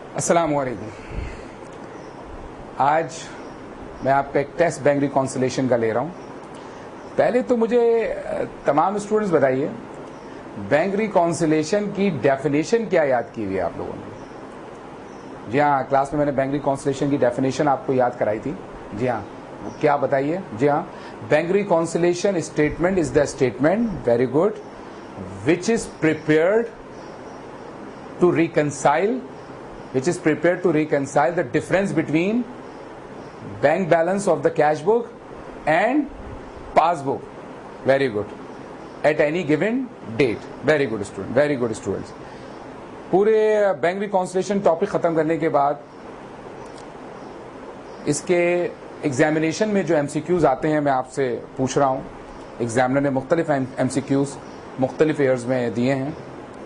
अस्सलाम वालेकुम। आज मैं आपका एक टेस्ट बैंक रिकॉन्सिलेशन का ले रहा हूं। पहले तो मुझे तमाम स्टूडेंट्स बताइए, बैंक रिकॉन्सिलेशन की डेफिनेशन क्या याद की हुई है आप लोगों ने? जी हाँ, क्लास में मैंने बैंक रिकॉन्सिलेशन की डेफिनेशन आपको याद कराई थी। जी हाँ, क्या बताइए? जी हाँ, bank reconciliation statement is the statement, very good, which is prepared to reconcile the difference between bank balance of the cash book and passbook. Very good. At any given date. Very good student. Very good students. पूरे bank reconciliation topic खत्म करने के बाद इसके examination में जो MCQs आते हैं मैं आपसे पूछ रहा हूं। एग्जामिनर ने मुख्तलिफ एमसीक्यूज मुख्तलिफ ईयर्स में दिए हैं,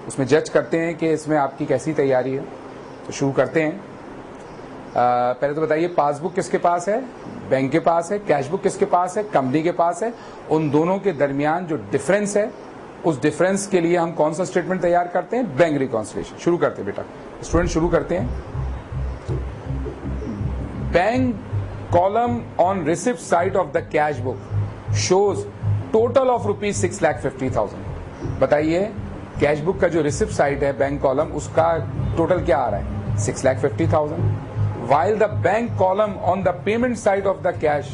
उसमें जज करते हैं कि इसमें आपकी कैसी तैयारी है। तो शुरू करते हैं। पहले तो बताइए, पासबुक किसके पास है? बैंक के पास है। कैश बुक किसके पास है? कंपनी के पास है। उन दोनों के दरमियान जो डिफरेंस है, उस डिफरेंस के लिए हम कौन सा स्टेटमेंट तैयार करते हैं? Bank reconciliation. शुरू करते हैं बेटा, स्टूडेंट शुरू करते हैं। Bank column on receipt side of the cash book shows total of ₹6,50,000। बताइए, कैश बुक का जो रिसिप्ट साइड है बैंक कॉलम, उसका टोटल क्या आ रहा है? 6,50,000। While the bank column on the payment side of the cash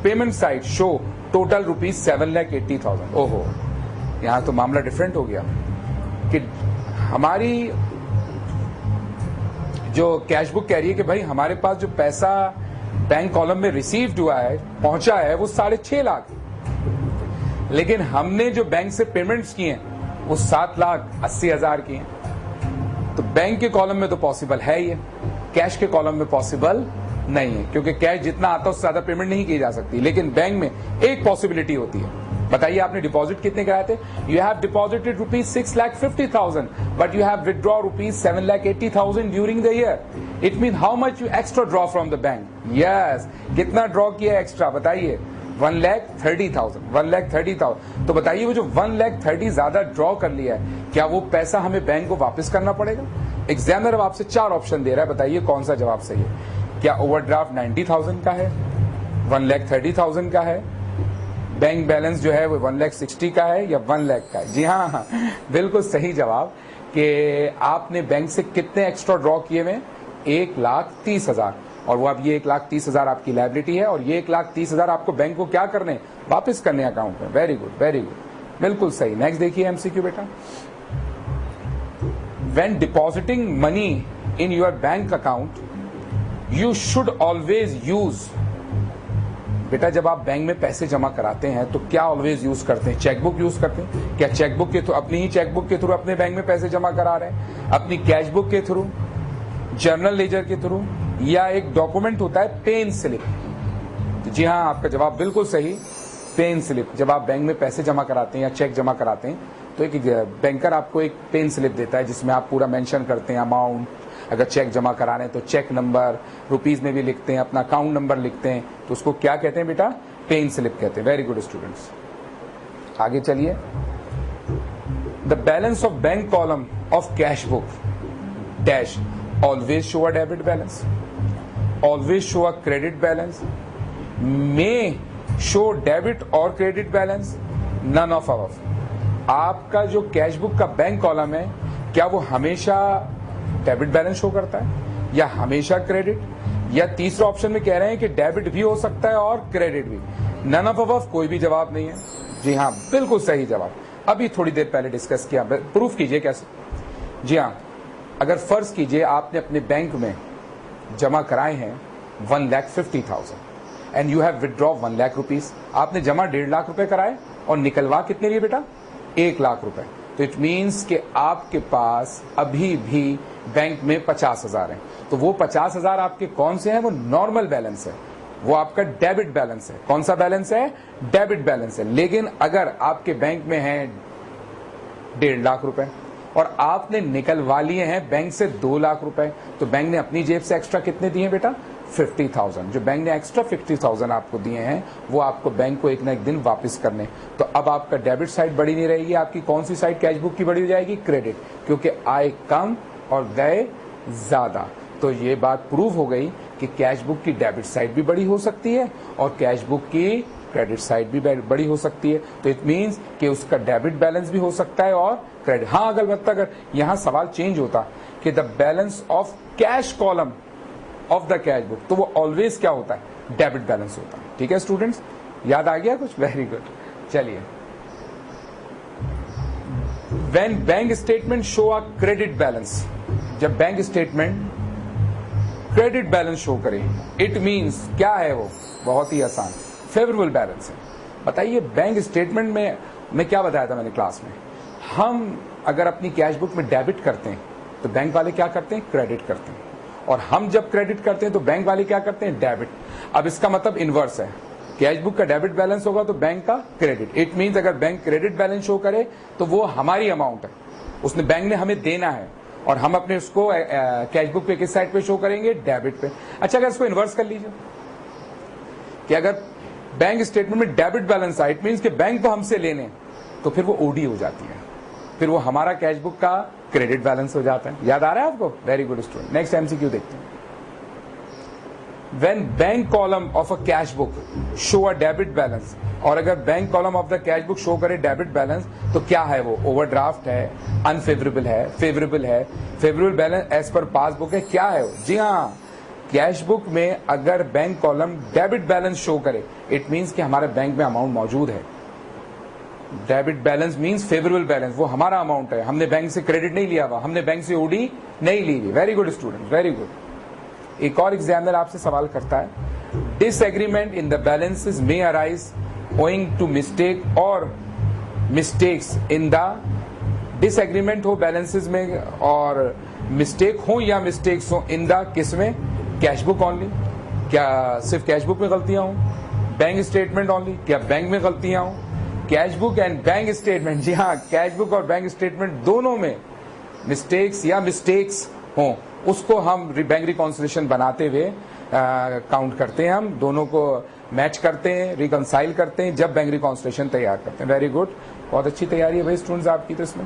payment side show total ₹7,80,000। ओहो, यहां तो मामला डिफरेंट हो गया कि हमारी जो कैश बुक कह रही है कि भाई हमारे पास जो पैसा बैंक कॉलम में रिसीव्ड हुआ है, पहुंचा है, वो 6.5 लाख, लेकिन हमने जो बैंक से पेमेंट्स किए हैं वो 7,80,000 की हैं। तो बैंक के कॉलम में तो पॉसिबल है ये, कैश के कॉलम में पॉसिबल नहीं है, क्योंकि कैश जितना आता है उससे ज्यादा पेमेंट नहीं की जा सकती। लेकिन बैंक में एक पॉसिबिलिटी होती है। बताइए, आपने डिपॉजिट कितने कराए थे? You have deposited ₹6,50,000 but you have withdraw ₹7,80,000 during the year. It mean how much you extra draw from the bank? Yes, कितना ड्रॉ किया एक्स्ट्रा? बताइए, 1,30,000। 1,30,000। तो बताइए, वो जो 1,30,000 ज्यादा ड्रॉ कर लिया है, क्या वो पैसा हमें बैंक को वापस करना पड़ेगा? एग्जामिनर अब आपसे 4 ऑप्शन दे रहा है, बताइए कौन सा जवाब सही है। क्या ओवरड्राफ्ट 90,000 का है, 1,30,000 का है, बैंक बैलेंस जो है वो 1,60,000 का है, या 1 लाख का है? जी हाँ, बिल्कुल सही जवाब कि आपने बैंक से कितने एक्स्ट्रा ड्रॉ किए हुए? 1,30,000। और वो अब ये 1,30,000 आपकी लायबिलिटी है, और ये 1,30,000 आपको बैंक को क्या करने? वापस करने अकाउंट में। वेरी गुड, वेरी गुड, बिल्कुल सही। नेक्स्ट देखिए एमसीक्यू बेटा। When depositing money in your bank account you should always use. बेटा, जब आप बैंक में पैसे जमा कराते हैं तो क्या ऑलवेज यूज करते हैं? चेकबुक यूज करते हैं? क्या चेकबुक के थ्रू, अपनी ही चेकबुक के थ्रू अपने बैंक में पैसे जमा करा रहे हैं? अपनी कैश बुक के थ्रू, जर्नल लेजर के थ्रू, या एक डॉक्यूमेंट होता है पेन स्लिप? जी हाँ, आपका जवाब बिल्कुल सही, पेन स्लिप। जब आप बैंक में पैसे जमा कराते हैं या चेक जमा कराते हैं तो एक बैंकर आपको एक पेन स्लिप देता है जिसमें आप पूरा मेंशन करते हैं अमाउंट। अगर चेक जमा करा रहे हैं तो चेक नंबर रुपीज में भी लिखते हैं, अपना अकाउंट नंबर लिखते हैं, तो उसको क्या कहते हैं बेटा? पेन स्लिप कहते हैं। वेरी गुड स्टूडेंट्स, आगे चलिए। The balance of bank column of cash book dash always show a debit balance, always show a credit balance, may show debit or credit balance, none of above। आपका जो cash book का bank column है, क्या वो हमेशा debit balance show करता है या हमेशा क्रेडिट? या तीसरा ऑप्शन में कह रहे हैं कि डेबिट भी हो सकता है और क्रेडिट भी? नन ऑफ अबव, कोई भी जवाब नहीं है। जी हाँ, बिल्कुल सही जवाब। अभी थोड़ी देर पहले डिस्कस किया, प्रूफ कीजिए कैसे। जी हाँ, अगर फर्ज कीजिए आपने अपने बैंक में जमा कराए हैं 1,50,000 and you have withdraw 1 lakh rupees. आपने जमा 1.5 लाख रुपए कराए और निकलवा कितने लिए बेटा? 1 लाख रुपए। तो इट मीन्स कि आपके पास अभी भी बैंक में 50,000 है। तो वो 50,000 आपके कौन से हैं? वो नॉर्मल बैलेंस है, वो आपका डेबिट बैलेंस है। कौन सा बैलेंस है? डेबिट बैलेंस है। लेकिन अगर आपके बैंक में है 1.5 लाख रुपए और आपने निकलवा लिए हैं बैंक से 2 लाख रुपए, तो बैंक ने अपनी जेब से एक्स्ट्रा कितने दिए बेटा? 50,000। जो बैंक ने एक्स्ट्रा 50,000 आपको दिए हैं वो आपको बैंक को एक ना एक दिन वापस करने। तो अब आपका डेबिट साइड बड़ी नहीं रहेगी, आपकी कौन सी साइड कैश बुक की बड़ी हो जाएगी? क्रेडिट, क्योंकि आए कम और गए ज्यादा। तो ये बात प्रूव हो गई कि कैश बुक की डेबिट साइड भी बड़ी हो सकती है और कैश बुक की क्रेडिट साइड भी बड़ी हो सकती है। तो इट मीन्स कि उसका डेबिट बैलेंस भी हो सकता है और क्रेडिट। हाँ, अगर यहां सवाल चेंज होता कि the balance of cash column of the cash book, तो वो ऑलवेज क्या होता है, डेबिट बैलेंस होता है। ठीक है स्टूडेंट्स, याद आ गया कुछ? Very good. चलिए, when bank statement show a credit balance, जब bank statement credit balance show करे, इट मीन्स क्या है वो? बहुत ही आसान, फेवरेबल बैलेंस है। बताइए, बैंक स्टेटमेंट में मैं क्या बताया था मैंने क्लास में, हम अगर अपनी कैश बुक में डेबिट करते हैं तो बैंक वाले क्या करते हैं, क्रेडिट करते हैं, और हम जब क्रेडिट करते हैं तो बैंक वाले क्या करते हैं, डेबिट। अब इसका मतलब इनवर्स है, कैश बुक का डेबिट बैलेंस होगा तो बैंक का क्रेडिट। इट मीन्स अगर बैंक क्रेडिट बैलेंस शो करे तो वो हमारी अमाउंट है, उसने बैंक ने हमें देना है, और हम अपने उसको कैश बुक पे किस साइड पे शो करेंगे, डेबिट पे। अच्छा, अगर इसको इन्वर्स कर लीजिए कि अगर बैंक स्टेटमेंट में डेबिट बैलेंस आए, इट मीन्स कि बैंक को हमसे लेने, तो फिर वो ओडी हो जाती है, फिर वो हमारा कैश बुक का क्रेडिट बैलेंस हो जाता है। याद आ रहा है आपको? Very good student. Next MCQ देखते हैं। When bank column of a cash book show a debit balance, और अगर bank column of the cash book show करे डेबिट बैलेंस, तो क्या है वो? ओवरड्राफ्ट है, अनफेवरेबल है, फेवरेबल है, फेवरेबल बैलेंस एज पर पासबुक है, क्या है वो? जी हाँ, कैश बुक में अगर bank column debit balance show करे, इट मीन्स कि हमारे बैंक में अमाउंट मौजूद है। Debit balance means favourable balance, वो हमारा अमाउंट है, हमने बैंक से क्रेडिट नहीं लिया हुआ, हमने बैंक से ओडी नहीं ली हुई। Very good student, very good. एक और एग्जामिनर आपसे सवाल करता है, disagreement in the balances may arise owing to mistake और मिस्टेक्स इन द, डिसएग्रीमेंट हो बैलेंसेस में और मिस्टेक हो या मिस्टेक्स हो इन द, किस में? कैश बुक ओनली, क्या सिर्फ कैश बुक में गलतियां हो? बैंक स्टेटमेंट ओनली, क्या बैंक में गलतियां हो? Cash book and bank statement, जी हाँ, कैश बुक और बैंक स्टेटमेंट दोनों में मिस्टेक्स या मिस्टेक्स हो, उसको हम बैंक रिकॉन्सिलेशन बनाते हुए काउंट करते हैं, हम दोनों को मैच करते हैं, रिकंसाइल करते हैं जब बैंक रिकॉन्सिलेशन तैयार करते हैं। वेरी गुड, बहुत अच्छी तैयारी है भाई स्टूडेंट्स आपकी। तो इसमें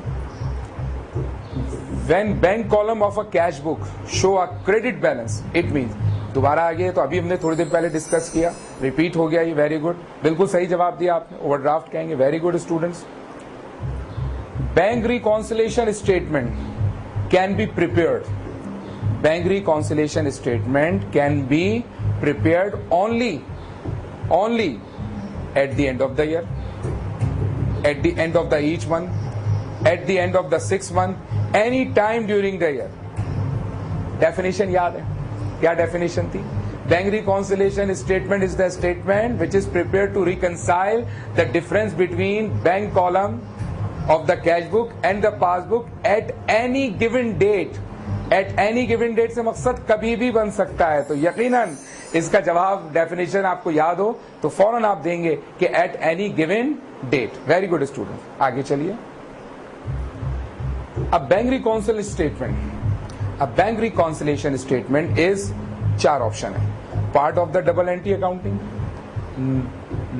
when bank column of a cash book show a credit balance, it means, दोबारा आ गया, तो अभी हमने थोड़ी देर पहले डिस्कस किया, रिपीट हो गया ये। वेरी गुड, बिल्कुल सही जवाब दिया आपने, ओवरड्राफ्ट कहेंगे। Very good students. Bank reconciliation statement can be prepared, bank reconciliation statement can be prepared only at the end of the year, at the end of the each month, at the end of the 6th month, any time during the year. Definition याद है? क्या definition थी? Bank reconciliation statement is the statement which is prepared to reconcile the difference between bank column of the cash book and the passbook at any given date. At any given date से मकसद कभी भी बन सकता है। तो यकीनन इसका जवाब, डेफिनेशन आपको याद हो तो फौरन आप देंगे कि at any given date. Very good student, आगे चलिए। अब बैंक रिकॉन्सिलेशन स्टेटमेंट, अब bank reconciliation statement is 4 option है। Part of the double entry accounting,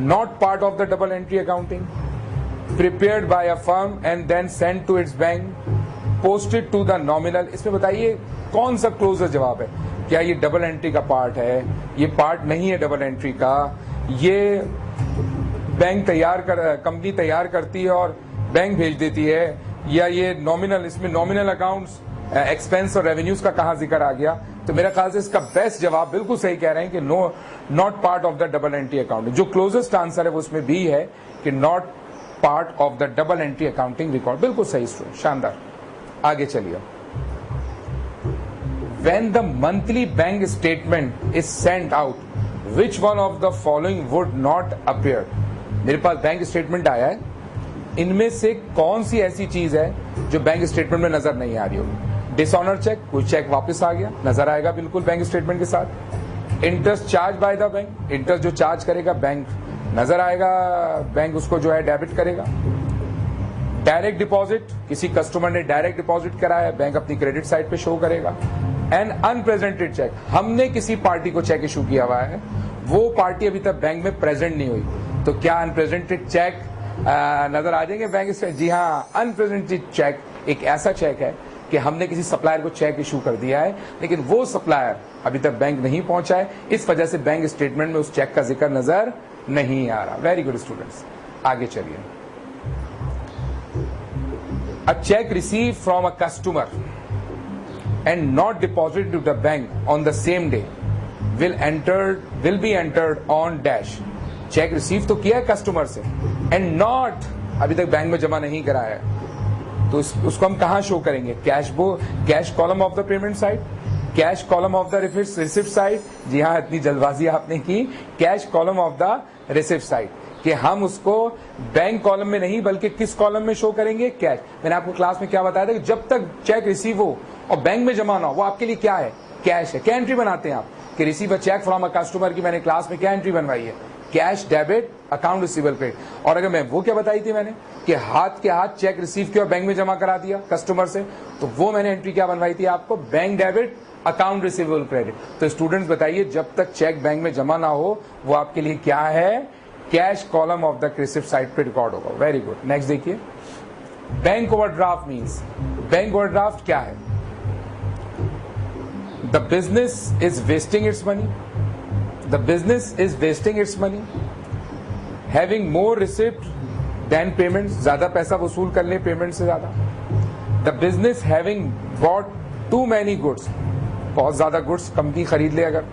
not part of the double entry accounting, prepared by a firm and then send to its bank, posted to the nominal. इसमें बताइए कौन सा closure जवाब है? क्या ये double entry का पार्ट है? ये पार्ट नहीं है डबल एंट्री का, ये बैंक कंपनी तैयार करती है और बैंक भेज देती है, या ये नॉमिनल, इसमें नॉमिनल अकाउंट्स, एक्सपेंस और रेवेन्यूज का कहां जिक्र आ गया? तो मेरा ख्याल से इसका बेस्ट जवाब, बिल्कुल सही कह रहे हैं कि no, not part of the double entry accounting. जो क्लोजेस्ट आंसर है वो उसमें बी है कि not part of the double entry accounting record. बिल्कुल सही स्टूडेंट, शानदार। आगे चलिए। When the monthly bank statement is sent out, which one of the following would not appear? मेरे पास बैंक स्टेटमेंट आया है, इनमें से कौन सी ऐसी चीज है जो बैंक स्टेटमेंट में नजर नहीं आ रही होगी? डिसऑनर चेक, कोई चेक वापस आ गया, नजर आएगा बिल्कुल बैंक स्टेटमेंट के साथ। Interest charge by the bank, interest जो चार्ज करेगा बैंक, नजर आएगा, बैंक उसको जो है डेबिट करेगा। डायरेक्ट डिपॉजिट, किसी कस्टमर ने डायरेक्ट डिपॉजिट कराया, बैंक अपनी क्रेडिट साइड पे शो करेगा। एंड अनप्रेजेंटेड चेक, हमने किसी पार्टी को चेक इशू किया हुआ है, वो पार्टी अभी तक बैंक में प्रेजेंट नहीं हुई, तो क्या अनप्रेजेंटेड चेक नजर आ जाएंगे बैंक से? जी हाँ, अनप्रेजेंटेड चेक एक ऐसा चेक है कि हमने किसी सप्लायर को चेक इशू कर दिया है, लेकिन वो सप्लायर अभी तक बैंक नहीं पहुंचा है, इस वजह से बैंक स्टेटमेंट में उस चेक का जिक्र नजर नहीं आ रहा। वेरी गुड स्टूडेंट्स, आगे चलिए। A cheque receive from a customer and not deposited to the bank on the same day will be entered on dash। Check receive तो किया है कस्टमर से एंड नॉट अभी तक बैंक में जमा नहीं कराया है, तो उसको हम कहां शो करेंगे? Cash column of the payment side, cash column of the receipt side. जी हाँ, इतनी जल्दबाजी आपने की। Cash column of the receipt side कि हम उसको बैंक कॉलम में नहीं बल्कि किस कॉलम में शो करेंगे? कैश। मैंने आपको क्लास में क्या बताया था कि जब तक चेक रिसीव हो और बैंक में जमा ना हो, वो आपके लिए क्या है? कैश है। क्या एंट्री बनाते हैं आप कि receive a cheque from a customer की मैंने क्लास में क्या एंट्री बनवाई है? Cash debit account receivable credit. और अगर मैं वो क्या बताई थी मैंने कि हाथ के हाथ चेक रिसीव किया और बैंक में जमा करा दिया कस्टमर से, तो वो मैंने एंट्री क्या बनवाई थी आपको? Bank debit account receivable credit. तो स्टूडेंट्स बताइए, जब तक चेक बैंक में जमा ना हो वो आपके लिए क्या है? Cash column of the receipt side पे रिकॉर्ड होगा। Very good. नेक्स्ट देखिए, bank overdraft means, bank overdraft क्या है? The business is wasting its money, the business is wasting its money, having more receipt than payment, ज्यादा पैसा वसूल कर ले पेमेंट से ज्यादा। The business having bought too many goods, बहुत ज्यादा गुड्स कंपनी खरीद ले अगर।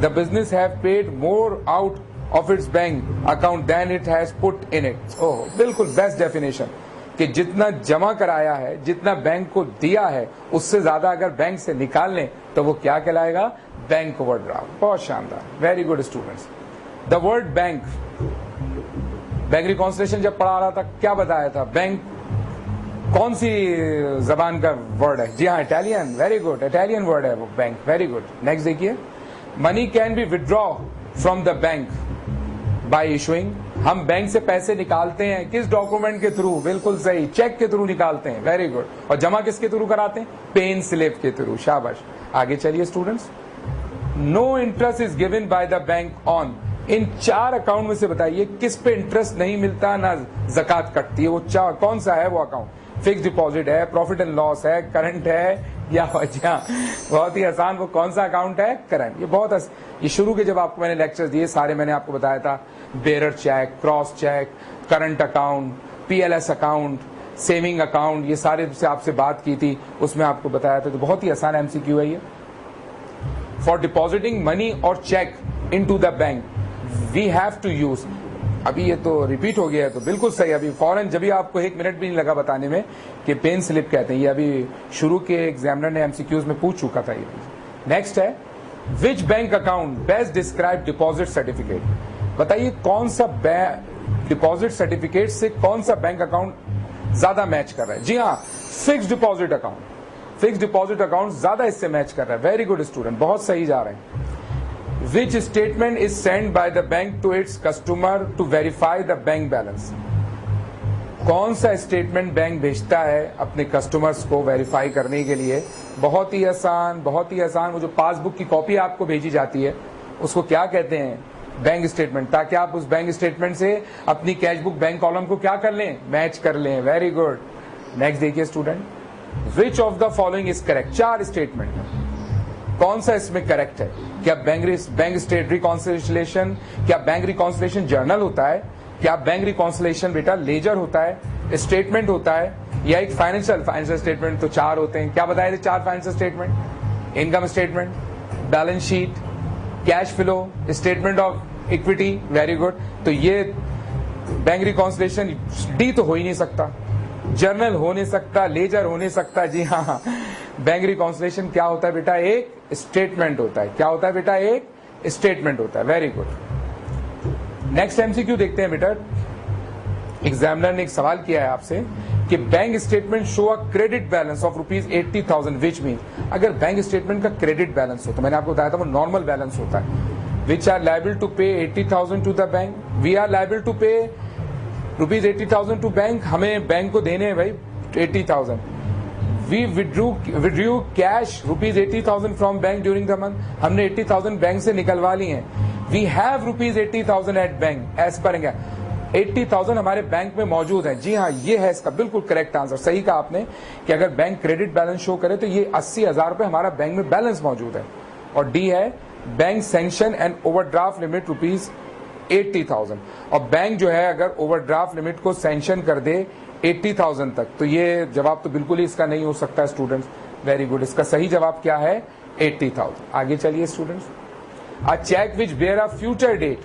The business have paid more out of its bank account then it has put in it. Oh, बिल्कुल बेस्ट डेफिनेशन कि जितना जमा कराया है, जितना बैंक को दिया है, उससे ज्यादा अगर बैंक से निकाल लें तो वो क्या कहलाएगा? Bank overdraft. बहुत शानदार, very good students. The word bank, bank reconciliation जब पढ़ा रहा था क्या बताया था? बैंक कौन सी जबान का वर्ड है? जी हाँ, Italian. Very good, Italian word है वो बैंक। Very good. नेक्स्ट देखिए, money can be withdraw from the bank by issuing. हम बैंक से पैसे निकालते हैं किस डॉक्यूमेंट के थ्रू? बिल्कुल सही, चेक के थ्रू निकालते हैं। Very good. और जमा किसके थ्रू कराते हैं? पेन स्लिप के थ्रू। शाबाश। आगे चलिए students, no interest is given by the bank on. इन चार अकाउंट में से बताइए किस पे इंटरेस्ट नहीं मिलता, ना ज़कात कटती है? वो चार कौन सा है वो अकाउंट? फिक्स डिपॉजिट है, प्रॉफिट एंड लॉस है, करंट है या वजह? बहुत ही आसान, वो कौन सा अकाउंट है? करंट। ये बहुत ये शुरू के जब आपको मैंने लेक्चर्स दिए सारे मैंने आपको बताया था, bearer cheque, cross cheque, current account, PLS account, saving account, ये सारे से आपसे बात की थी, उसमें आपको बताया था। तो बहुत ही आसान एमसीक्यू है ये। फॉर डिपॉजिटिंग मनी और cheque into the bank we have to use, अभी ये तो रिपीट हो गया है तो बिल्कुल सही। अभी फौरन जब भी आपको 1 मिनट भी नहीं लगा बताने में कि पेन स्लिप कहते हैं, ये अभी शुरू के एग्जामिनर ने एमसीक्यूज में पूछ चुका था ये। नेक्स्ट है, which bank account best describe deposit certificate. बताइए कौन सा डिपॉजिट सर्टिफिकेट से कौन सा बैंक अकाउंट ज्यादा मैच कर रहा है? जी हाँ, fix deposit account. Fix deposit account ज्यादा इससे मैच कर रहा है। वेरी गुड स्टूडेंट, बहुत सही जा रहे हैं। Which statement is sent by the bank to its customer to verify the bank balance? कौन सा स्टेटमेंट बैंक भेजता है अपने कस्टमर्स को वेरीफाई करने के लिए? बहुत ही आसान, बहुत ही आसान। वो जो पासबुक की कॉपी आपको भेजी जाती है उसको क्या कहते हैं? Bank statement. ताकि आप उस बैंक स्टेटमेंट से अपनी कैश बुक बैंक कॉलम को क्या कर लें? मैच कर लें। Very good. नेक्स्ट देखिए student, which of the following is correct? 4 statement है, कौन सा इसमें करेक्ट है? क्या बैंक स्टेट रिकॉन्सिलेशन, क्या बैंक रिकॉन्सिलेशन जर्नल होता है? क्या बैंक रिकॉन्सिलेशन बेटा लेजर होता है, स्टेटमेंट होता है, या एक फाइनेंशियल स्टेटमेंट? तो 4 होते हैं। क्या बताए थे 4 financial statement? Income statement, balance sheet, cash flow, statement of equity. Very good. तो ये बैंक रिकॉन्सिलेशन डी तो हो ही नहीं सकता, जर्नल हो नहीं सकता, लेजर हो नहीं सकता। जी हाँ, बैंक रिकॉन्सिलेशन क्या होता है बेटा? एक स्टेटमेंट होता है। क्या होता है बेटा? एक स्टेटमेंट होता है। Very good. नेक्स्ट एमसीक्यू देखते हैं बेटा। एग्जामिनर ने एक सवाल किया है आपसे कि bank statement show a credit balance of ₹80,000 which mean, अगर बैंक स्टेटमेंट का क्रेडिट बैलेंस हो तो मैंने आपको बताया था वो नॉर्मल बैलेंस होता है। Which are liable to pay 80,000 to the bank, we are liable to pay ₹80,000 to bank. हमें बैंक को देने हैं भाई 80,000। We withdrew cash ₹80,000 from bank during the month. हमने 80,000 बैंक से निकलवा ली हैं। We have ₹80,000 at bank as per 80,000 हमारे बैंक में मौजूद है। जी हाँ, ये है इसका बिल्कुल करेक्ट आंसर। सही कहा आपने कि अगर बैंक क्रेडिट बैलेंस शो करे तो ये 80,000 रुपए हमारा बैंक में बैलेंस मौजूद है। और डी है bank sanction and overdraft limit rupees 80,000। और बैंक जो है अगर ओवरड्राफ्ट लिमिट को सैंक्शन कर दे 80,000 तक, तो ये जवाब तो बिल्कुल ही इसका नहीं हो सकता है स्टूडेंट्स। वेरी गुड, इसका सही जवाब क्या है? 80,000। आगे चलिए students. A cheque which bear a future date,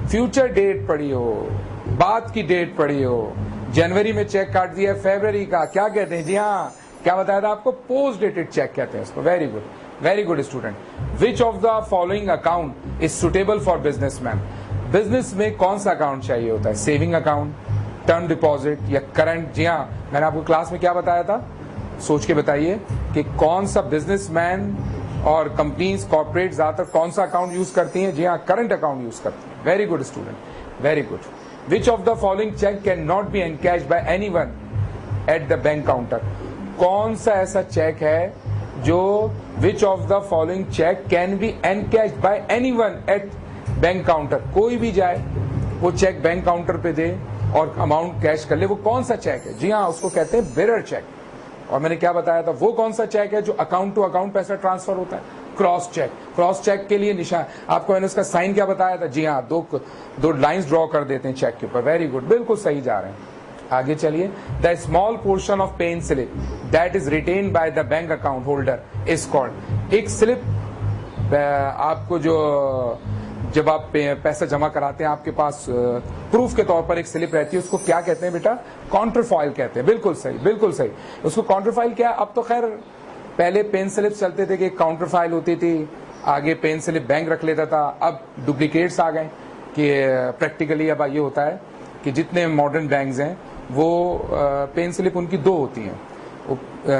future date पड़ी हो, बाद की डेट पड़ी हो, जनवरी में चेक काट दिया फरवरी का, क्या कहते हैं? जी हाँ, क्या बताया था आपको? पोस्ट डेटेड चेक कहते हैं इसको। Very good, very good student. Which of the following account is suitable for businessman? Business में कौन सा अकाउंट चाहिए होता है? सेविंग अकाउंट, टर्म डिपॉजिट या करंट? जी हाँ, मैंने आपको क्लास में क्या बताया था, सोच के बताइए कि कौन सा बिजनेसमैन और कंपनीज कॉर्पोरेट ज्यादातर कौन सा अकाउंट यूज करती हैं? जी हाँ, करंट अकाउंट यूज करती हैं। Very good student, very good. Which of the following cheque can not be encashed by anyone at the bank counter? कौन सा ऐसा चेक है जो which of the following cheque can be encashed by anyone at bank counter? कोई भी जाए वो cheque bank counter पे दे और अमाउंट कैश कर ले, वो कौन सा चेक है? जी हाँ, उसको कहते हैं बेरर चेक। और मैंने क्या बताया था, वो कौन सा चेक है जो अकाउंट टू अकाउंट पैसा ट्रांसफर होता है? Cross check. क्रॉस चेक के लिए निशान आपको मैंने उसका साइन क्या बताया था? जी हाँ, दो लाइंस ड्रॉ कर देते हैं चेक के ऊपर। वेरी गुड, बिल्कुल सही जा रहे हैं। आगे चलिए। The small portion of pen slip that is written by the bank account holder is called. एक स्लिप आपको जो जब आप पैसा जमा कराते हैं आपके पास प्रूफ के तौर पर एक स्लिप रहती है, उसको क्या कहते हैं बेटा? काउंटरफॉइल कहते हैं। बिल्कुल सही, बिल्कुल सही। उसको काउंटरफॉइल क्या? अब तो खैर पहले पेन स्लिप चलते थे कि काउंटरफॉइल होती थी, आगे पेन स्लिप बैंक रख लेता था। अब डुप्लीकेट्स आ गए कि प्रैक्टिकली अब ये होता है कि जितने मॉडर्न बैंक्स हैं वो पेन स्लिप उनकी 2 होती हैं।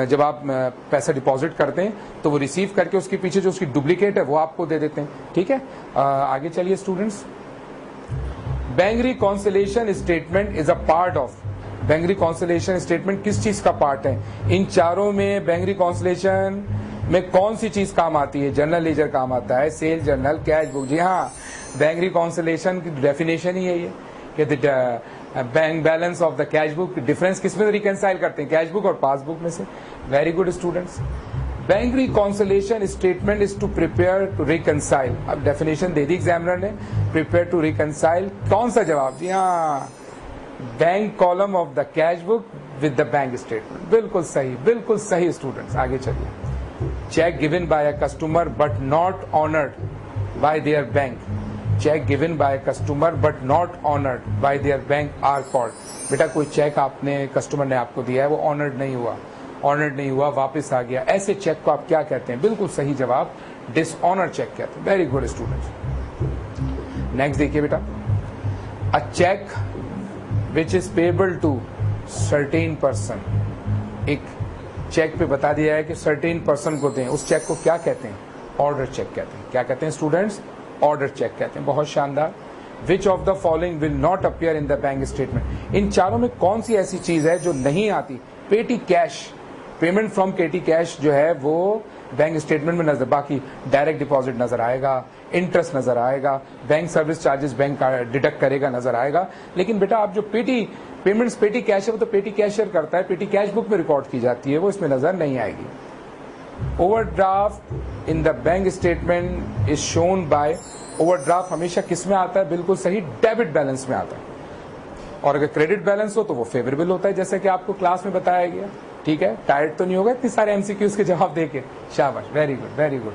जब आप पैसा डिपॉजिट करते हैं तो वो रिसीव करके उसके पीछे जो उसकी डुप्लीकेट है वो आपको दे देते हैं। ठीक है, आगे चलिए students. Bank reconciliation statement is a part of. Bank reconciliation statement किस चीज का पार्ट है? इन चारों में बैंक रिकॉन्सिलिएशन में कौन सी चीज काम आती है? जनरल लेजर काम आता है, सेल जर्नल, कैश बुक। जी हाँ, बैंक रिकॉन्सिलिएशन की डेफिनेशन ही है ये कि bank balance of the cash book. Difference किस में रिकंसाइल करते हैं? कैश बुक और पासबुक में से। Very good students. Bank reconciliation statement is to prepare to reconcile. अब डेफिनेशन दे दी एग्जामिनर ने, प्रिपेयर टू रिकंसाइल। कौन सा जवाब? जी हाँ, bank column of the cash book with the bank statement. बिल्कुल सही, बिल्कुल सही स्टूडेंट्स। आगे चलिए। Cheque given by a customer but not honoured by their bank. Cheque given by customer but not honoured by their bank are called. बेटा कोई check आपने customer ने आपको दिया है, वो ऑनर्ड नहीं हुआ, वापस आ गया, ऐसे चेक को आप क्या कहते हैं? बिल्कुल सही जवाब, डिसऑनर चेक कहते हैं। Very good students. नेक्स्ट देखिए बेटा। A cheque which is payable to certain person. एक चेक पे बता दिया है कि सर्टेन पर्सन को दें, उस चेक को क्या कहते हैं? ऑर्डर चेक कहते हैं। क्या कहते हैं स्टूडेंट्स? ऑर्डर चेक कहते हैं। बहुत शानदार। Which of the following will not appear in the bank statement. इन चारों में कौन सी ऐसी चीज है जो नहीं आती? पेटी कैश, पेमेंट फ्रॉम पेटी कैश जो है वो बैंक स्टेटमेंट में नजर, बाकी डायरेक्ट डिपॉजिट नजर आएगा, इंटरेस्ट नजर आएगा, bank service charges bank deduct करेगा नजर आएगा। लेकिन बेटा आप जो पेमेंट्स पेटी कैश है वो तो पेटी कैशियर करता है, पेटी कैश बुक में रिकॉर्ड की जाती है, वो इसमें नजर नहीं आएगी। Overdraft in the bank statement is shown by. Overdraft हमेशा किस में आता है? बिल्कुल सही, डेबिट बैलेंस में आता है। और अगर क्रेडिट बैलेंस हो तो वो फेवरेबल होता है, जैसे कि आपको क्लास में बताया गया। ठीक है, टायर्ड तो नहीं होगा इतने सारे एमसीक्यूज के जवाब देके? शाबाश, very good, very good.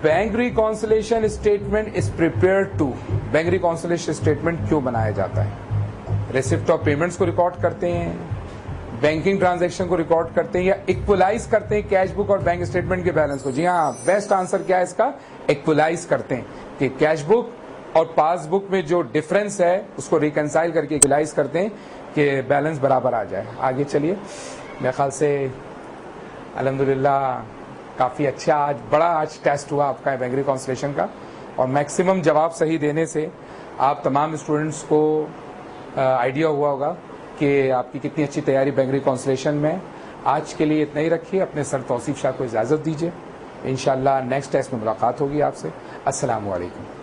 Bank reconciliation statement is prepared to. Bank reconciliation statement क्यों बनाया जाता है? रिसिप्ट ऑफ पेमेंट्स को रिकॉर्ड करते हैं, बैंकिंग ट्रांजैक्शन को रिकॉर्ड करते हैं, या इक्वलाइज करते हैं कैश बुक और बैंक स्टेटमेंट के बैलेंस को? जी हाँ, बेस्ट आंसर क्या है इसका? इक्वलाइज करते हैं कि कैश बुक और पासबुक में जो डिफरेंस है उसको रिकंसाइल करके इक्वलाइज करते हैं कि बैलेंस बराबर आ जाए। आगे चलिए। मेरे ख्याल से अल्हम्दुलिल्लाह काफ़ी अच्छा आज टेस्ट हुआ आपका बैंक रिकॉन्सिलिएशन का, और मैक्सिमम जवाब सही देने से आप तमाम स्टूडेंट्स को आइडिया हुआ होगा कि आपकी कितनी अच्छी तैयारी बैंक रिकॉन्सिलिएशन में। आज के लिए इतना ही रखिए, अपने सर तौसीफ शाह को इजाज़त दीजिए। इंशाअल्लाह नेक्स्ट टेस्ट में मुलाकात होगी आपसे। अस्सलामु अलैकुम।